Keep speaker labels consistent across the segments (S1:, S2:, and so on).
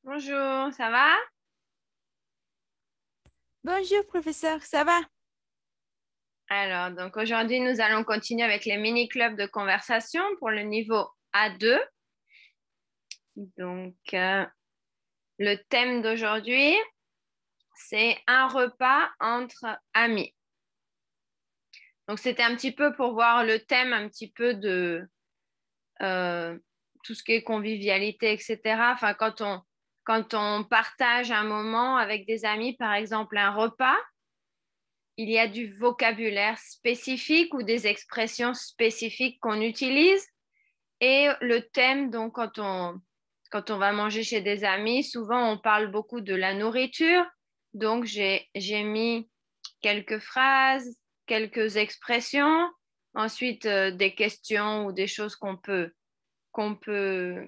S1: Bonjour, ça va?
S2: Bonjour, professeur, ça va?
S1: Alors, donc aujourd'hui, nous allons continuer avec les mini-clubs de conversation pour le niveau A2. Donc, le thème d'aujourd'hui, c'est un repas entre amis. Donc, c'était un petit peu pour voir le thème un petit peu de euh, tout ce qui est convivialité, etc. Enfin, quand on partage un moment avec des amis, par exemple un repas, il y a du vocabulaire spécifique ou des expressions spécifiques qu'on utilise. Et le thème, donc, quand on va manger chez des amis, souvent on parle beaucoup de la nourriture. Donc, j'ai mis quelques phrases, quelques expressions, ensuite des questions ou des choses qu'on peut, qu'on peut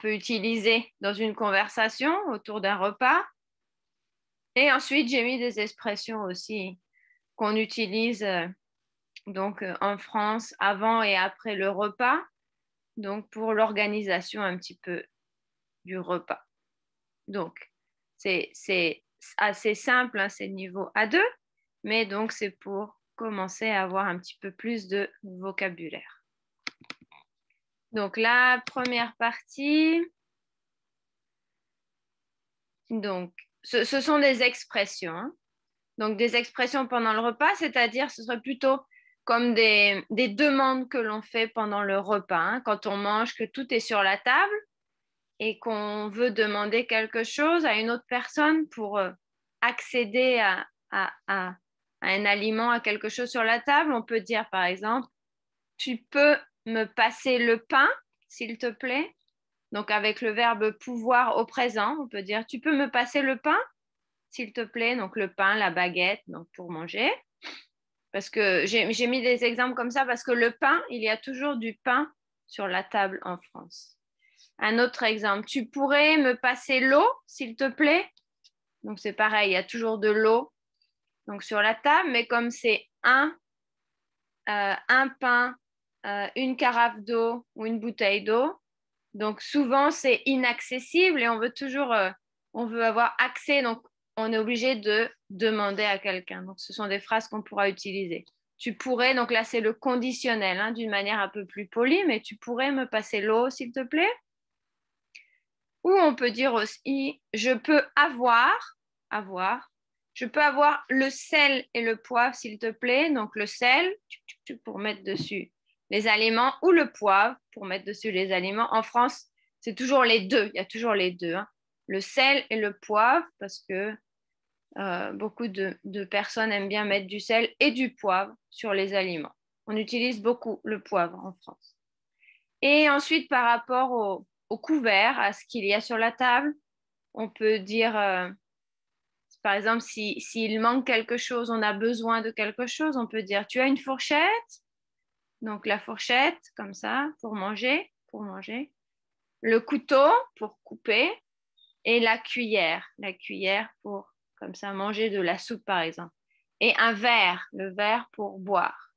S1: utiliser dans une conversation autour d'un repas. Et ensuite, j'ai mis des expressions aussi qu'on utilise en France avant et après le repas, donc pour l'organisation un petit peu du repas. Donc, c'est assez simple, hein, c'est le niveau A2, mais donc c'est pour commencer à avoir un petit peu plus de vocabulaire. Donc, la première partie, donc, ce sont des expressions, hein. Donc, des expressions pendant le repas, c'est-à-dire ce serait plutôt comme des demandes que l'on fait pendant le repas, hein, quand on mange, que tout est sur la table et qu'on veut demander quelque chose à une autre personne pour accéder à un aliment, à quelque chose sur la table. On peut dire, par exemple, tu peux me passer le pain, s'il te plaît. Donc, avec le verbe pouvoir au présent, on peut dire, tu peux me passer le pain, s'il te plaît. Donc, le pain, la baguette, donc pour manger. Parce que j'ai mis des exemples comme ça parce que le pain, il y a toujours du pain sur la table en France. Un autre exemple, tu pourrais me passer l'eau, s'il te plaît? Donc c'est pareil, il y a toujours de l'eau donc sur la table, mais comme c'est un pain, une carafe d'eau ou une bouteille d'eau, donc souvent c'est inaccessible et on veut toujours, on veut avoir accès, donc on est obligé de demander à quelqu'un. Donc ce sont des phrases qu'on pourra utiliser. Tu pourrais, donc là c'est le conditionnel, hein, d'une manière un peu plus polie, mais tu pourrais me passer l'eau, s'il te plaît? Ou on peut dire aussi, avoir, je peux avoir le sel et le poivre, s'il te plaît. Donc le sel pour mettre dessus les aliments ou le poivre pour mettre dessus les aliments. En France, c'est toujours les deux, il y a toujours les deux, hein. Le sel et le poivre parce que beaucoup de personnes aiment bien mettre du sel et du poivre sur les aliments. On utilise beaucoup le poivre en France. Et ensuite, par rapport au couvert, à ce qu'il y a sur la table, on peut dire, par exemple, s'il manque quelque chose, on a besoin de quelque chose, on peut dire, tu as une fourchette? Donc la fourchette, comme ça, pour manger, pour manger. Le couteau pour couper et la cuillère pour, comme ça, manger de la soupe, par exemple. Et un verre, le verre pour boire.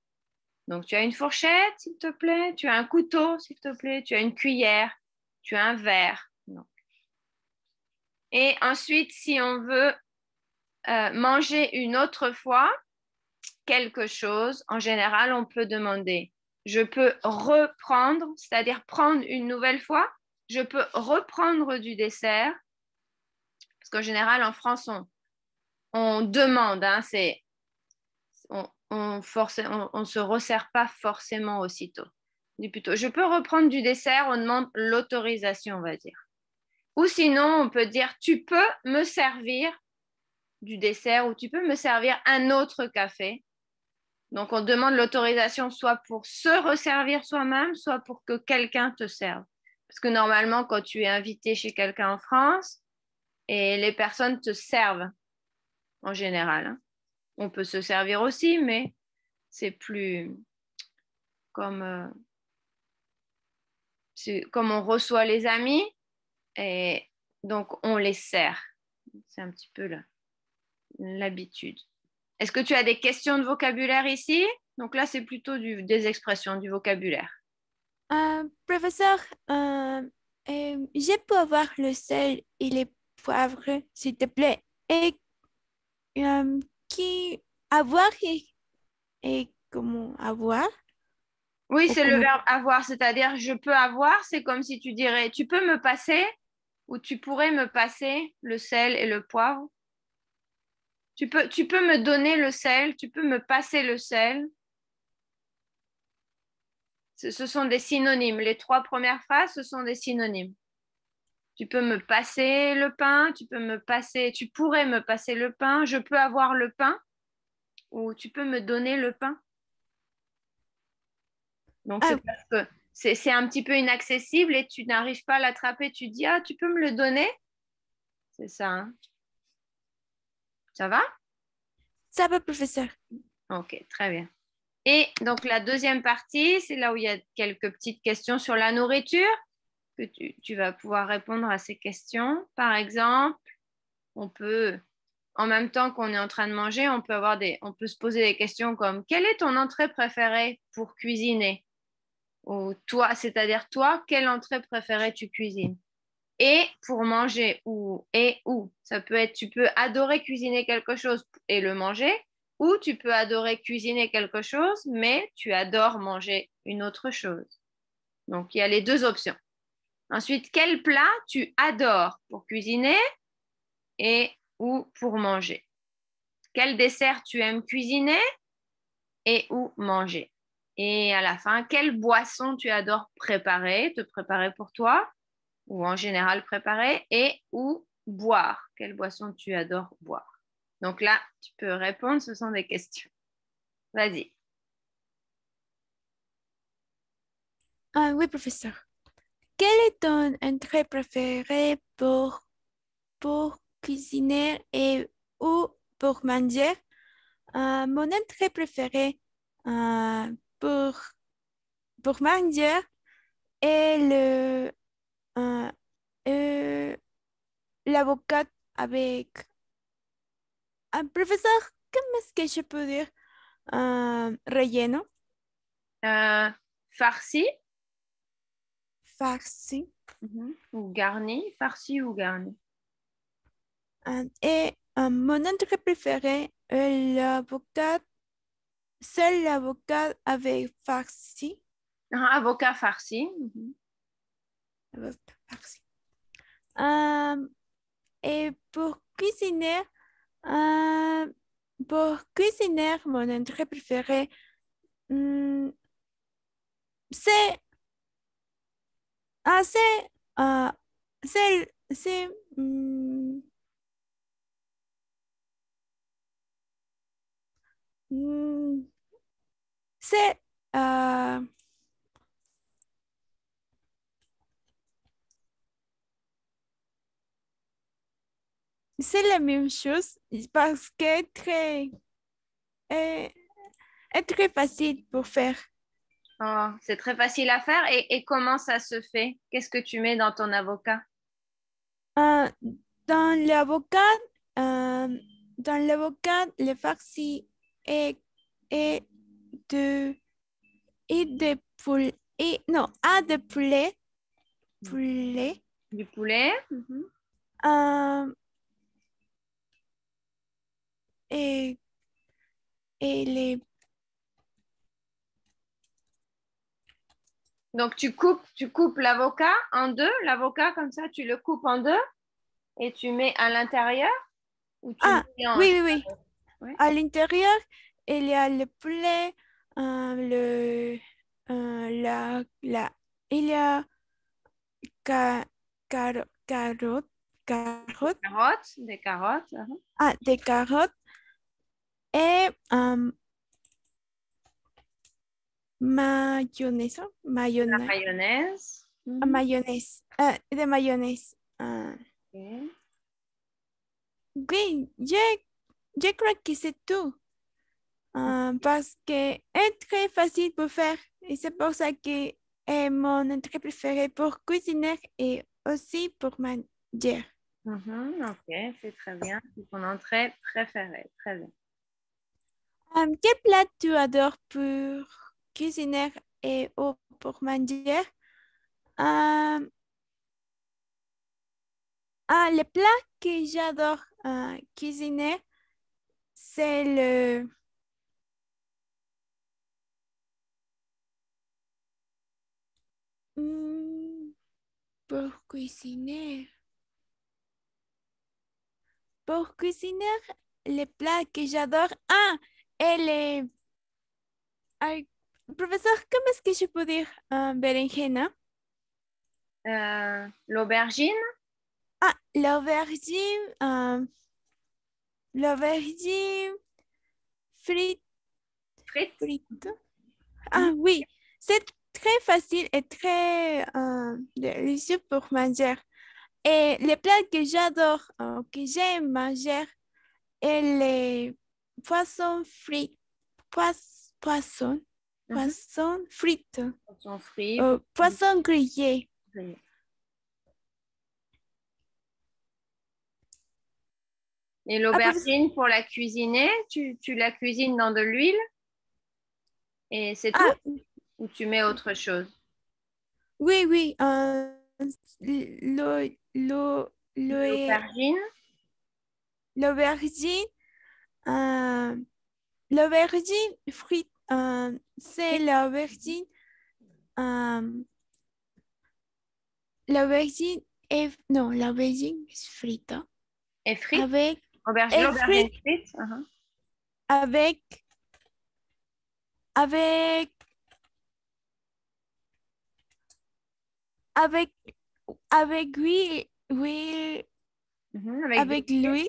S1: Donc, tu as une fourchette, s'il te plaît. Tu as un couteau, s'il te plaît. Tu as une cuillère. Tu as un verre. Non. Et ensuite, si on veut manger une autre fois quelque chose, en général, on peut demander, je peux reprendre, c'est-à-dire prendre une nouvelle fois. Je peux reprendre du dessert. Parce qu'en général, en France, on demande, hein, on se resserre pas forcément aussitôt. On dit plutôt, je peux reprendre du dessert, on demande l'autorisation, on va dire. Ou sinon, on peut dire, tu peux me servir du dessert ou tu peux me servir un autre café. Donc, on demande l'autorisation soit pour se resservir soi-même, soit pour que quelqu'un te serve. Parce que normalement, quand tu es invité chez quelqu'un en France, et les personnes te servent en général, hein. On peut se servir aussi, mais c'est plus comme, c'est comme on reçoit les amis et donc on les sert. C'est un petit peu l'habitude. Est-ce que tu as des questions de vocabulaire ici? Donc là, c'est plutôt des expressions, du vocabulaire.
S2: Professeur, euh, je peux avoir le sel et les poivres, s'il te plaît. Et euh, qui avoir et comment avoir
S1: Oui,
S2: ou
S1: c'est le
S2: comment.
S1: verbe avoir, c'est-à-dire je peux avoir, c'est comme si tu dirais tu peux me passer ou tu pourrais me passer le sel et le poivre. Tu peux me donner le sel, tu peux me passer le sel. Ce sont des synonymes. Les trois premières phrases, ce sont des synonymes. Tu peux me passer le pain, tu pourrais me passer le pain, je peux avoir le pain ou tu peux me donner le pain. Donc c'est
S2: Ah,
S1: parce que c'est un petit peu inaccessible et tu n'arrives pas à l'attraper. Tu dis, ah, tu peux me le donner? C'est ça, hein? Ça va?
S2: ça va, professeur.
S1: Ok, très bien. Et donc la deuxième partie, c'est là où il y a quelques petites questions sur la nourriture que tu vas pouvoir répondre à ces questions. Par exemple, on peut, en même temps qu'on est en train de manger, on peut se poser des questions comme quelle est ton entrée préférée pour cuisiner? Ou toi, c'est-à-dire toi, quelle entrée préférée tu cuisines? Et pour manger ou. Ça peut être, tu peux adorer cuisiner quelque chose et le manger, ou tu peux adorer cuisiner quelque chose, mais tu adores manger une autre chose. Donc, il y a les deux options. Ensuite, quel plat tu adores pour cuisiner et ou pour manger? Quel dessert tu aimes cuisiner et ou manger? Et à la fin, quelle boisson tu adores te préparer pour toi ou en général préparer et ou boire. Quelle boisson tu adores boire? Donc là, tu peux répondre, ce sont des questions. Vas-y.
S2: Ah, oui, professeur. Quel est ton entrée préféré pour cuisiner et ou pour manger? Mon entrée préférée euh, pour, pour manger est euh, euh, l'avocat avec un professeur. Comment est-ce que je peux dire? Relleno,
S1: Euh, farci
S2: farci.
S1: ou garni? Farci ou garni?
S2: Et mon entrée préférée est l'avocat, c'est l'avocat avec farci.
S1: Ah, avocat farci.
S2: Avocat farci. Euh, et euh, pour cuisiner, mon entrée préférée, hmm, c'est c'est euh, c'est hmm, c'est euh, c'est la même chose parce que est, est très facile pour faire.
S1: Oh, c'est très facile à faire. Et comment ça se fait? Qu'est-ce que tu mets dans ton avocat?
S2: Euh, dans l'avocat, euh, dans l'avocat, le farci est, est de, est de poulet, non, a de poulet,
S1: Du poulet.
S2: euh, et, et les,
S1: Donc tu coupes l'avocat en deux. L'avocat, comme ça, tu le coupes en deux et tu mets à l'intérieur ou tu
S2: ah,
S1: mélanges.
S2: oui, oui, oui.
S1: Ouais.
S2: À l'intérieur, il y a le poulet, il y a ca, carottes,
S1: Des carottes.
S2: des carottes et
S1: La mayonnaise.
S2: mayonnaise, de mayonnaise.
S1: Ok.
S2: Oui, je crois que c'est tout, parce que est très facile pour faire et c'est pour ça que est mon entrée préférée pour cuisiner et aussi pour manger.
S1: Ok, c'est très bien. C'est ton entrée préférée. Très bien.
S2: Quel plat tu adores pour cuisiner et ou pour manger? Ah, le plat que j'adore cuisiner, c'est le... Hmm, pour cuisiner. Pour cuisiner, le plat que j'adore. Ah, elle est... Ay, professeur, comment est-ce que je peux dire berenjena?
S1: L'aubergine,
S2: Ah, l'aubergine frite,
S1: frites.
S2: frite.
S1: Mhm.
S2: Ah oui, c'est très facile et très délicieux pour manger. Et le plat que j'adore, que j'aime manger, est les poissons frits. Poisson,
S1: Mhm.
S2: poisson frites.
S1: Poisson frit, poisson
S2: Poisson grillé.
S1: grillé. Et
S2: Ah, professeur,
S1: l'aubergine, pour la cuisiner, tu la cuisines dans de l'huile et c'est tout?
S2: ah,
S1: Ou tu mets autre chose?
S2: oui, oui. Le, le, le-
S1: L'aubergine,
S2: l'aubergine, euh, l'aubergine frite, c'est euh, l'aubergine est, non, l'aubergine frite, hein,
S1: et frites.
S2: avec, est
S1: L'aubergine
S2: frite
S1: frite. Mhm.
S2: avec, avec, avec, avec
S1: Mhm. Avec
S2: avec l'huile,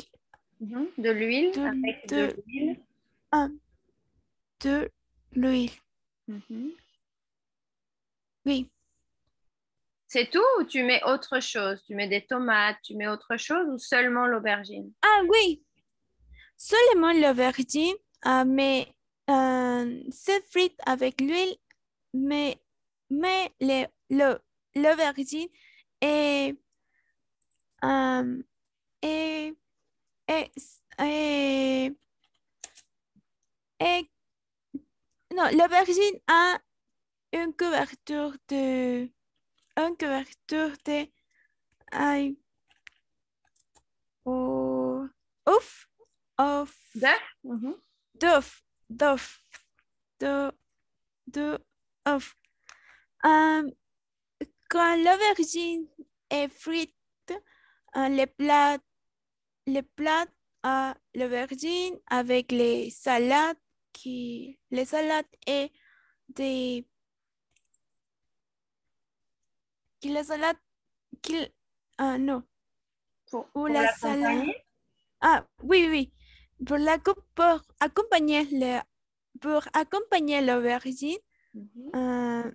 S1: de l'huile,
S2: de,
S1: avec de
S2: de,
S1: l'huile.
S2: ah, de l'huile.
S1: Mhm.
S2: Oui.
S1: C'est tout ou tu mets autre chose? Tu mets des tomates, tu mets autre chose ou seulement l'aubergine?
S2: Ah oui, seulement l'aubergine, mais c'est frite avec l'huile, mais, l'aubergine est, euh, est, est, est- est- non, l'aubergine a une couverture de, ay, oh, ouf, of,
S1: D'œuf? Mhm.
S2: d'oeuf, d'oeuf, de, de, of. Euh, Quand l'aubergine est frite, euh, les plats, les plats à l'aubergine avec les salades et des, les salades, non, ou
S1: Pour
S2: la salade,
S1: l'accompagner?
S2: ah, oui, oui, pour accompagner l'aubergine,
S1: Mhm.
S2: euh,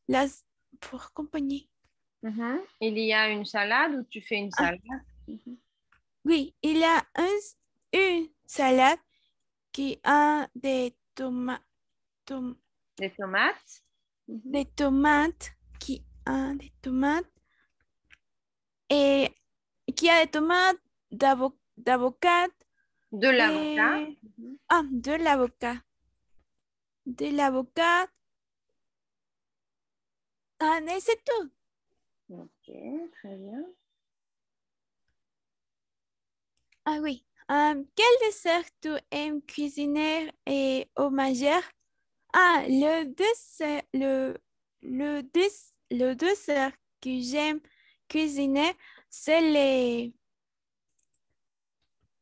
S2: las, pour accompagner,
S1: Mhm. Il y a une salade ou tu fais une
S2: ah,
S1: salade? Mhm.
S2: oui, il y a une salade qui a
S1: Des tomates? Mhm.
S2: des tomates, qui a des tomates et qui a des tomates d'avocat
S1: De l'avocat?
S2: et
S1: Mhm.
S2: de l'avocat. De l'avocat. Ah, mais c'est tout.
S1: Ok, très bien.
S2: Ah oui. Quel dessert tu aimes cuisiner et au manger? Ah, le dessert que j'aime cuisiner, c'est les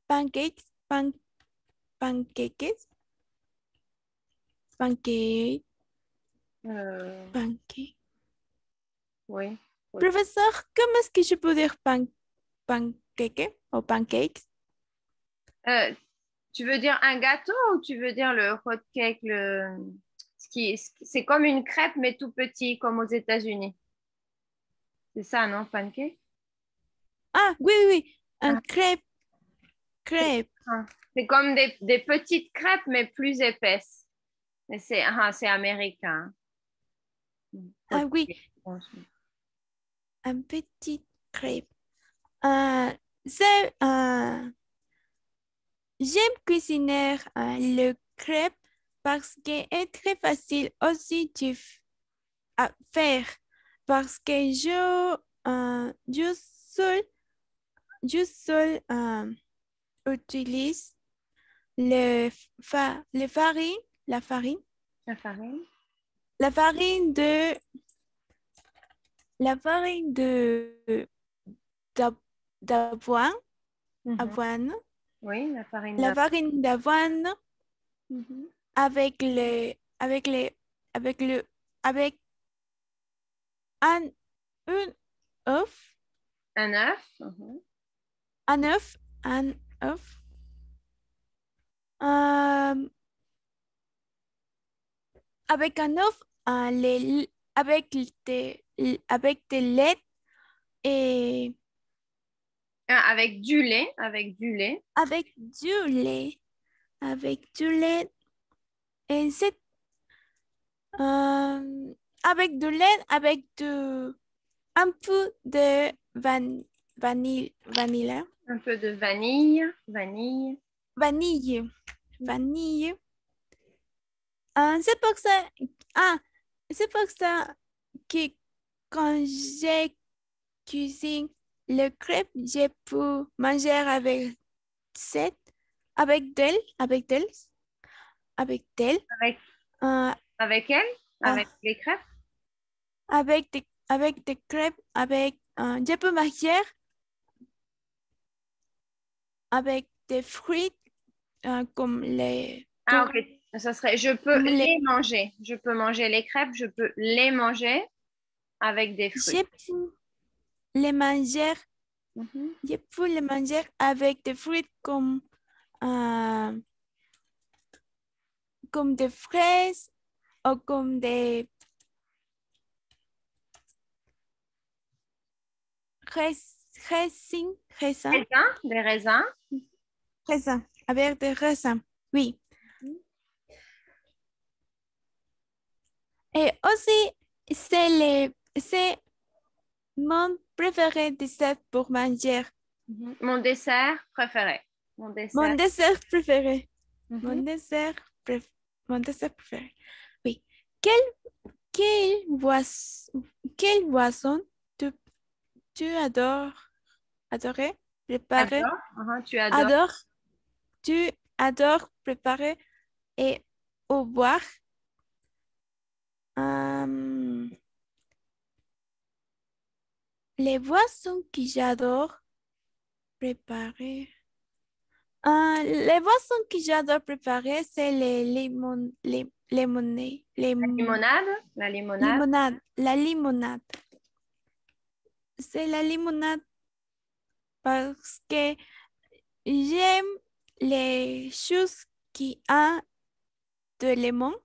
S2: pancakes, pancakes, pancakes,
S1: Euh,
S2: pancakes.
S1: oui. Oui.
S2: Professeur, comment est-ce que je peux dire pancake ou pancakes?
S1: Euh, Tu veux dire un gâteau ou tu veux dire le hot cake, c'est comme une crêpe mais tout petit comme aux États-Unis. C'est ça, non, pancake?
S2: Ah, oui, oui, oui, un
S1: Ah,
S2: crêpe,
S1: c'est
S2: crêpe.
S1: ah. C'est comme des petites crêpes mais plus épaisses. Mais c'est américain. Hot
S2: Ah oui,
S1: cake, je pense.
S2: un petit crêpe. Euh, c'est, j'aime cuisiner le crêpe parce qu'il est très facile aussi à faire. Parce que je seul utilise la farine,
S1: La farine.
S2: la farine d'avoine, avoine,
S1: Oui, la farine
S2: la farine d'avoine
S1: Mhm.
S2: avec avec un œuf,
S1: Un œuf.
S2: un œuf, un œuf, euh, avec un œuf, avec des lait et
S1: Ah, avec du lait.
S2: avec du lait, avec du lait et c'est avec du lait, un peu de vanille,
S1: Un peu de vanille.
S2: vanille, vanille. C'est pour ça, ah, c'est pour ça que quand j'ai cuisiné le crêpe, j'ai pu manger cette, avec d'elle, avec d'elle,
S1: Avec,
S2: euh,
S1: avec elle.
S2: euh,
S1: Avec les crêpes.
S2: avec des crêpes, je peux manger avec des fruits comme
S1: Ah, ok. Ça serait, je peux
S2: comme
S1: les manger. Je peux manger les crêpes, je peux les manger avec des fruits.
S2: j'ai pu les manger,
S1: Mhm.
S2: je peux les manger avec des fruits euh, comme des fraises ou comme des raisins,
S1: Des raisins.
S2: raisins, avec des raisins, oui. Et aussi, c'est mon préféré dessert pour manger.
S1: Mhm. Mon dessert préféré. Mon
S2: Mon
S1: dessert.
S2: dessert préféré. Mon
S1: Mhm.
S2: dessert, mon dessert préféré. Oui. Quel, quel boisson tu, tu adorais préparer?
S1: Adore. Tu adores.
S2: Adore, tu adores préparer et au boire? Euh, les boissons que j'adore préparer. Les boissons que j'adore préparer, c'est
S1: La limonade. La limonade.
S2: limonade, la limonade. C'est la limonade parce que j'aime les choses qui ont de limon,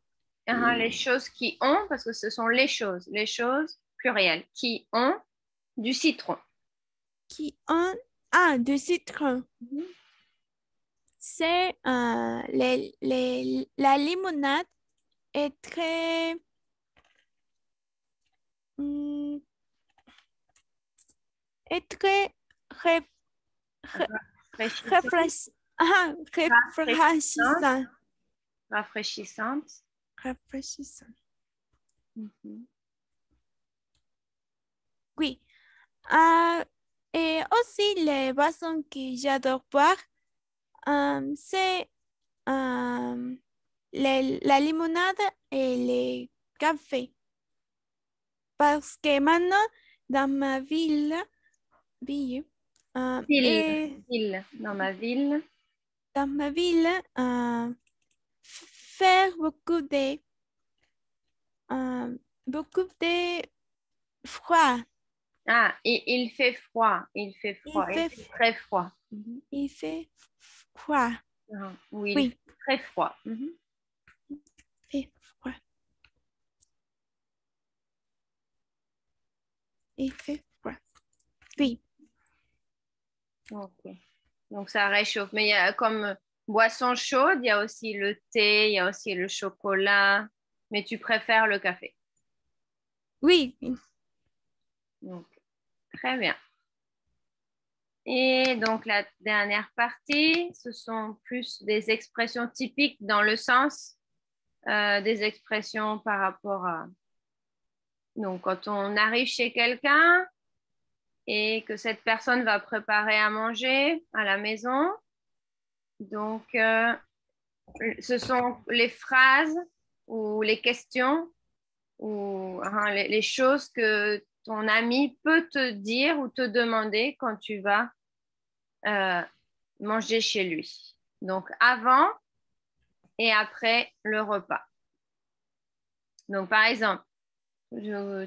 S1: Les choses qui ont, parce que ce sont les choses plurielles, qui ont du citron.
S2: qui ont du citron.
S1: Mhm.
S2: C'est la limonade est très hum, est très ré- ré-
S1: Rafraîchissante. Rafraîchissante.
S2: rafraîchissant.
S1: Rafraîchissante.
S2: Rafraîchissant.
S1: Mhm.
S2: Oui. Et aussi les boissons que j'adore boire, c'est la limonade et les cafés. Parce que maintenant, dans ma ville,
S1: Ville.
S2: et
S1: Ville. Dans ma ville.
S2: dans ma ville, faire beaucoup de froid.
S1: Ah, il fait froid. Il fait
S2: Il
S1: froid. Il
S2: fait,
S1: fait très froid. Mhm.
S2: il fait froid.
S1: Oui, il
S2: Oui,
S1: fait très froid. Mhm.
S2: il fait froid. Il fait froid. Oui.
S1: Ok. Donc ça réchauffe. Mais il y a comme boisson chaude, il y a aussi le thé, il y a aussi le chocolat. Mais tu préfères le café.
S2: Oui.
S1: Donc, très bien. Et donc la dernière partie, ce sont plus des expressions typiques dans le sens des expressions par rapport à... Donc quand on arrive chez quelqu'un, et que cette personne va préparer à manger à la maison. Donc, ce sont les phrases ou les questions ou les choses que ton ami peut te dire ou te demander quand tu vas manger chez lui. Donc, avant et après le repas. Donc, par exemple,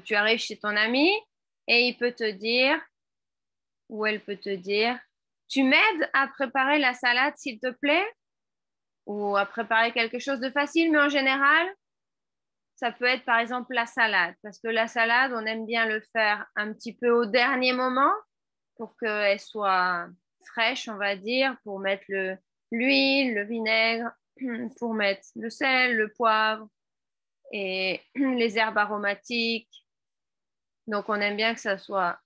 S1: tu arrives chez ton ami et il peut te dire, ou elle peut te dire, tu m'aides à préparer la salade, s'il te plaît, ou à préparer quelque chose de facile, mais en général, ça peut être par exemple la salade, parce que la salade, on aime bien le faire un petit peu au dernier moment pour qu'elle soit fraîche, on va dire, pour mettre l'huile, le vinaigre, pour mettre le sel, le poivre et les herbes aromatiques. Donc, on aime bien que ça soit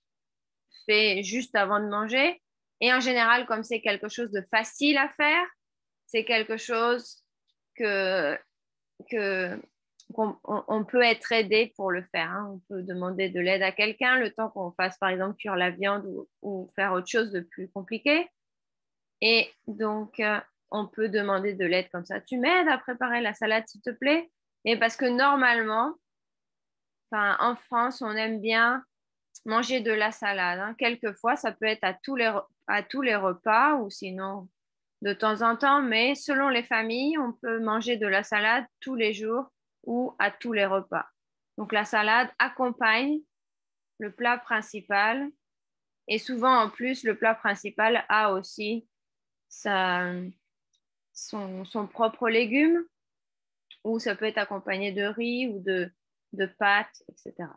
S1: fait juste avant de manger. Et en général, comme c'est quelque chose de facile à faire, c'est quelque chose qu'on peut être aidé pour le faire. Hein. On peut demander de l'aide à quelqu'un le temps qu'on fasse, par exemple, cuire la viande ou faire autre chose de plus compliqué. Et donc, on peut demander de l'aide comme ça. Tu m'aides à préparer la salade, s'il te plaît? Et parce que normalement, en France, on aime bien manger de la salade. Hein. Quelquefois, ça peut être à tous les repas ou sinon de temps en temps, mais selon les familles, on peut manger de la salade tous les jours ou à tous les repas. Donc la salade accompagne le plat principal et souvent en plus, le plat principal a aussi son propre légume ou ça peut être accompagné de riz ou de pâtes, etc.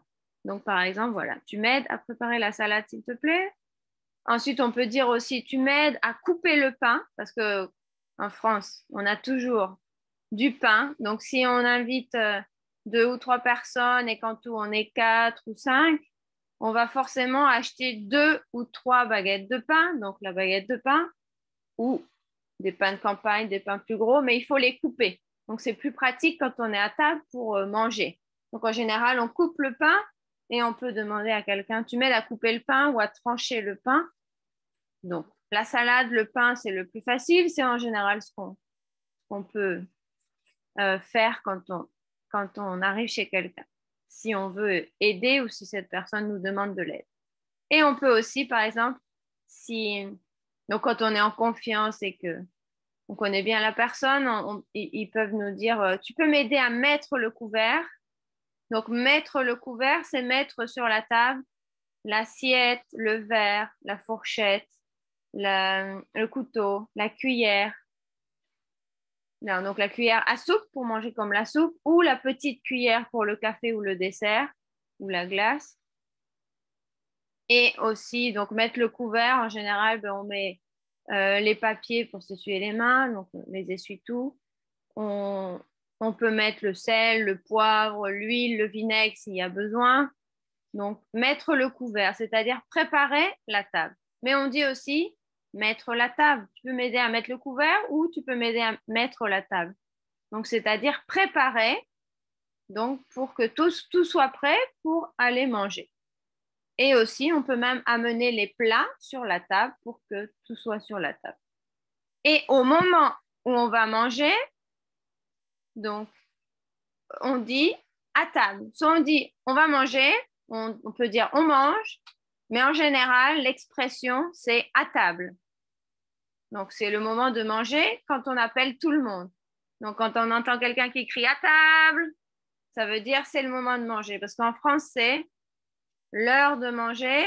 S1: Donc par exemple, voilà, tu m'aides à préparer la salade, s'il te plaît. Ensuite, on peut dire aussi, tu m'aides à couper le pain, parce que en France, on a toujours du pain. Donc, si on invite 2 ou 3 personnes et qu'en tout on est 4 ou 5, on va forcément acheter 2 ou 3 baguettes de pain. Donc, la baguette de pain ou des pains de campagne, des pains plus gros, mais il faut les couper. Donc, c'est plus pratique quand on est à table pour manger. Donc, en général, on coupe le pain et on peut demander à quelqu'un, tu m'aides à couper le pain ou à trancher le pain. Donc, la salade, le pain, c'est le plus facile. C'est en général ce qu'on peut faire quand on arrive chez quelqu'un, si on veut aider ou si cette personne nous demande de l'aide. Et on peut aussi, par exemple, donc quand on est en confiance et que on connaît bien la personne, ils peuvent nous dire, tu peux m'aider à mettre le couvert. Donc, mettre le couvert, c'est mettre sur la table l'assiette, le verre, la fourchette, le couteau, la cuillère. Non, donc la cuillère à soupe pour manger comme la soupe ou la petite cuillère pour le café ou le dessert ou la glace. Et aussi, donc mettre le couvert, en général, on met les papiers pour s'essuyer les mains, donc les essuie-tout. On peut mettre le sel, le poivre, l'huile, le vinaigre s'il y a besoin. Donc, mettre le couvert, c'est-à-dire préparer la table. Mais on dit aussi mettre la table. Tu peux m'aider à mettre le couvert ou tu peux m'aider à mettre la table. Donc, c'est-à-dire préparer, donc pour que tout soit prêt pour aller manger. Et aussi, on peut même amener les plats sur la table pour que tout soit sur la table. Et au moment où on va manger, donc, on dit à table. Soit on dit on va manger, on peut dire on mange, mais en général, l'expression, c'est à table. Donc, c'est le moment de manger quand on appelle tout le monde. Donc, quand on entend quelqu'un qui crie à table, ça veut dire c'est le moment de manger. Parce qu'en France, c'est l'heure de manger.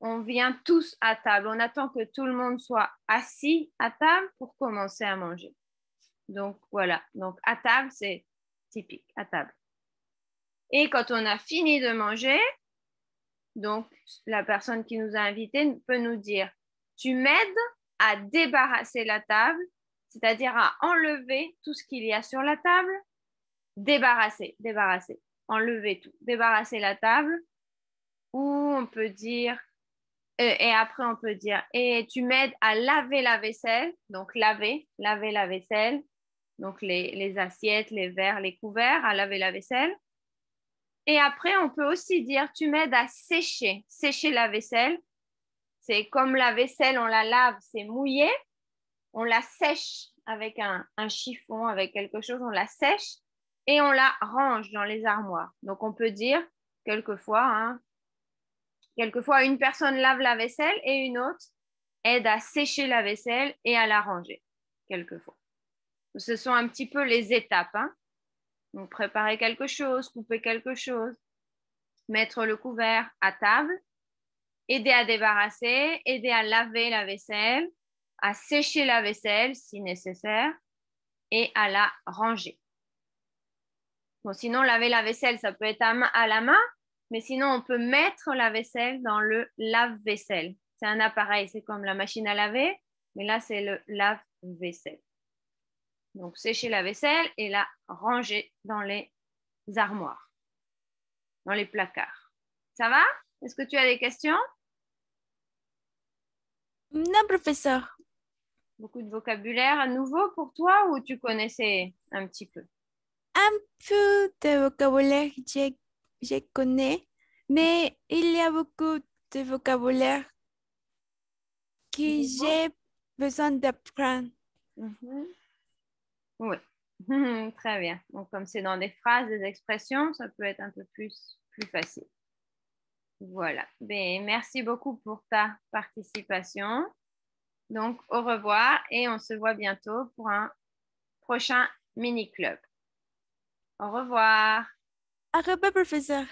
S1: On vient tous à table. On attend que tout le monde soit assis à table pour commencer à manger. Donc, voilà. Donc, à table, c'est typique, à table. Et quand on a fini de manger, donc la personne qui nous a invités peut nous dire, tu m'aides à débarrasser la table, c'est-à-dire à enlever tout ce qu'il y a sur la table, débarrasser, enlever tout, débarrasser la table, ou on peut dire, et après on peut dire, et tu m'aides à laver la vaisselle, donc laver la vaisselle, donc les assiettes, les verres, les couverts, à laver la vaisselle. Et après, on peut aussi dire, tu m'aides à sécher. Sécher la vaisselle. C'est comme la vaisselle, on la lave, c'est mouillé. On la sèche avec un chiffon, avec quelque chose, on la sèche et on la range dans les armoires. Donc, on peut dire quelquefois, une personne lave la vaisselle et une autre aide à sécher la vaisselle et à la ranger, quelquefois. Ce sont un petit peu les étapes. Donc, préparer quelque chose, couper quelque chose, mettre le couvert à table, aider à débarrasser, aider à laver la vaisselle, à sécher la vaisselle si nécessaire et à la ranger. Bon, sinon, laver la vaisselle, ça peut être à la main, mais sinon, on peut mettre la vaisselle dans le lave-vaisselle. C'est un appareil, c'est comme la machine à laver, mais là, c'est le lave-vaisselle. Donc, sécher la vaisselle et la ranger dans les armoires, dans les placards. Ça va? Est-ce que tu as des questions?
S2: Non, professeur.
S1: Beaucoup de vocabulaire nouveau pour toi ou tu connaissais un petit peu?
S2: Un peu de vocabulaire, je connais, mais il y a beaucoup de vocabulaire que
S1: Nouveau?
S2: j'ai besoin d'apprendre.
S1: Mhm. Oui, très bien. Donc, comme c'est dans des phrases, des expressions, ça peut être un peu plus facile. Voilà. Ben, merci beaucoup pour ta participation. Donc, au revoir et on se voit bientôt pour un prochain mini-club. Au revoir.
S2: Au revoir, professeur.